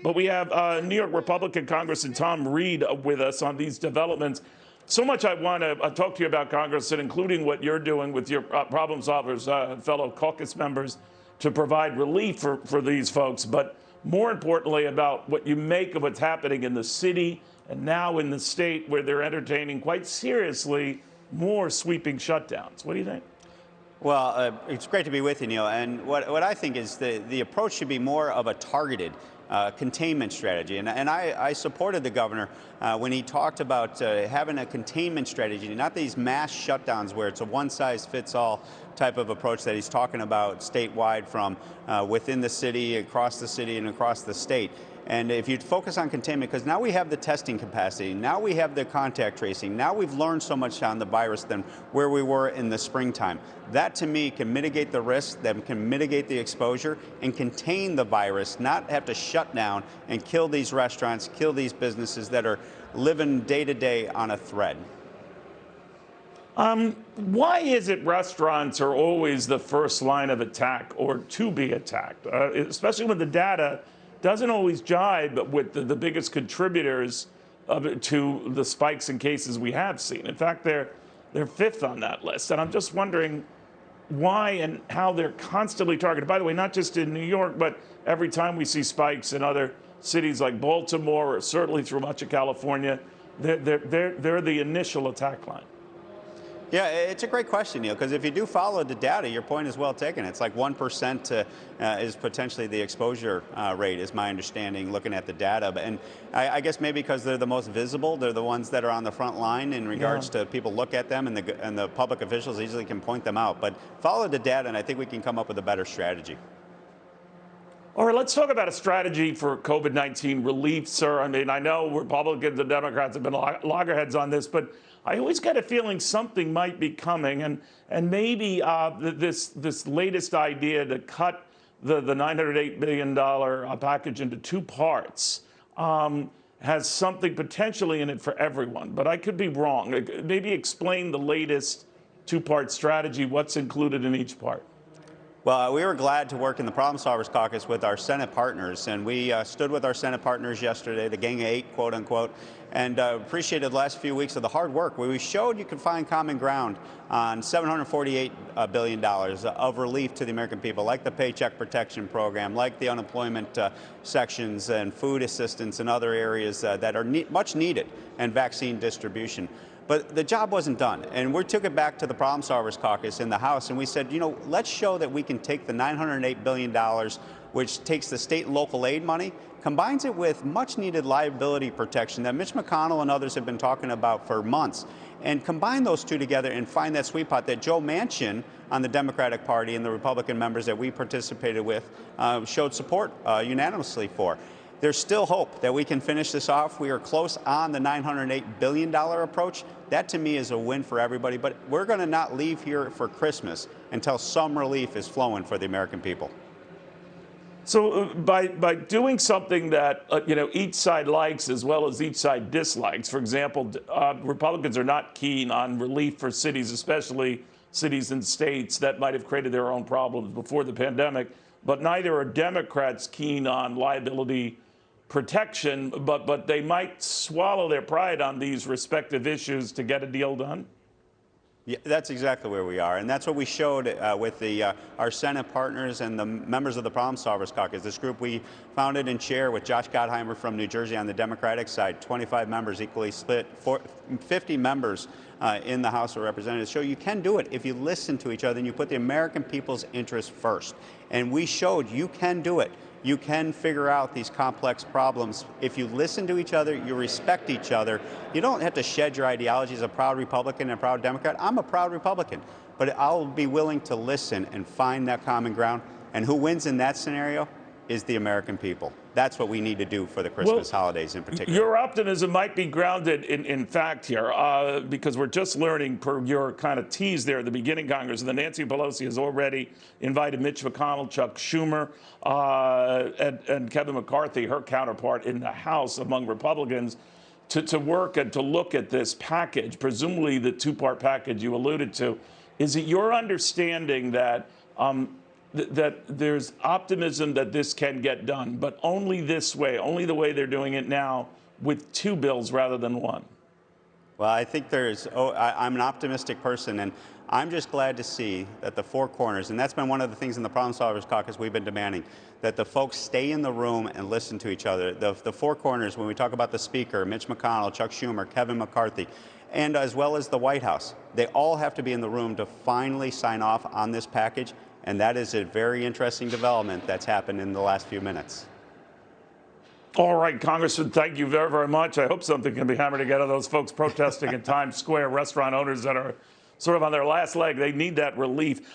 But we have New York Republican Congressman Tom Reed with us on these developments. So much I want to talk to you about, Congressman, including what you're doing with your problem solvers, fellow caucus members, to provide relief for these folks. But more importantly, about what you make of what's happening in the city and now in the state, where they're entertaining quite seriously more sweeping shutdowns. What do you think? Well, it's great to be with you, Neil. And what I think is the approach should be more of a targeted containment strategy. And I supported the governor when he talked about having a containment strategy, not these mass shutdowns where it's a one-size-fits-all type of approach that he's talking about statewide from within the city, across the city, and across the state. And if you focus on containment, because now we have the testing capacity, now we have the contact tracing, now we've learned so much on the virus than where we were in the springtime. That, to me, can mitigate the risk, that can mitigate the exposure, and contain the virus, not have to shut down and kill these restaurants, kill these businesses that are living day to day on a thread. Why is it restaurants are always the first line of attack or to be attacked, especially when the data doesn't always jibe with the biggest contributors to the spikes in cases we have seen? In fact, they're fifth on that list. And I'm just wondering why and how they're constantly targeted. By the way, not just in New York, but every time we see spikes in other cities like Baltimore or certainly through much of California, they're the initial attack line. Yeah, it's a great question, Neil, because if you do follow the data, your point is well taken. It's like 1% is potentially the exposure rate, is my understanding, looking at the data. And I guess maybe because they're the most visible, they're the ones that are on the front line in regards to people look at them, and the public officials easily can point them out. But follow the data, and I think we can come up with a better strategy. All right, let's talk about a strategy for COVID-19 relief, sir. I mean, I know Republicans and Democrats have been loggerheads on this, but I always get a feeling something might be coming, and maybe this latest idea to cut the $908 billion package into two parts has something potentially in it for everyone. But I could be wrong. Maybe explain the latest two-part strategy, what's included in each part. Well, we were glad to work in the Problem Solvers Caucus with our Senate partners, and we stood with our Senate partners yesterday, the Gang of Eight, quote unquote, and appreciated the last few weeks of the hard work where we showed you could find common ground on $748 billion of relief to the American people, like the Paycheck Protection Program, like the unemployment sections and food assistance and other areas that are much needed, and vaccine distribution. But the job wasn't done, and we took it back to the Problem Solvers Caucus in the House, and we said, you know, let's show that we can take the $908 billion, which takes the state and local aid money, combines it with much-needed liability protection that Mitch McConnell and others have been talking about for months, and combine those two together and find that sweet spot that Joe Manchin on the Democratic Party and the Republican members that we participated with showed support unanimously for. There's still hope that we can finish this off. We are close on the $908 billion approach. That, to me, is a win for everybody. But we're going to not leave here for Christmas until some relief is flowing for the American people. So by doing something that each side likes as well as each side dislikes, for example, Republicans are not keen on relief for cities, especially cities and states that might have created their own problems before the pandemic, but neither are Democrats keen on liability protection, but they might swallow their pride on these respective issues to get a deal done? Yeah, that's exactly where we are, and that's what we showed with our Senate partners and the members of the Problem Solvers Caucus. This group we founded and chair with Josh Gottheimer from New Jersey on the Democratic side, 25 members equally split, 50 members in the House of Representatives. Show you can do it if you listen to each other and you put the American people's interests first. And we showed you can do it. You can figure out these complex problems. If you listen to each other, you respect each other. You don't have to shed your ideology as a proud Republican and a proud Democrat. I'm a proud Republican, but I'll be willing to listen and find that common ground. And who wins in that scenario is the American people. That's what we need to do for the Christmas holidays in particular. Your optimism might be grounded in fact here, because we're just learning, per your kind of tease there at the beginning, Congress, that Nancy Pelosi has already invited Mitch McConnell, Chuck Schumer, and Kevin McCarthy, her counterpart in the House among Republicans, to work and to look at this package, presumably the two-part package you alluded to. Is it your understanding that that there's optimism that this can get done, but only this way, only the way they're doing it now, with 2 bills rather than 1. Well, I think I'm an optimistic person, and I'm just glad to see that the 4 corners, and that's been one of the things in the Problem Solvers Caucus we've been demanding, that the folks stay in the room and listen to each other. The 4 corners, when we talk about the Speaker, Mitch McConnell, Chuck Schumer, Kevin McCarthy, and as well as the White House, they all have to be in the room to finally sign off on this package, and that is a very interesting development that's happened in the last few minutes. All right, Congressman, thank you very, very much. I hope something can be hammered together. Those folks protesting in Times Square, restaurant owners that are sort of on their last leg, they need that relief.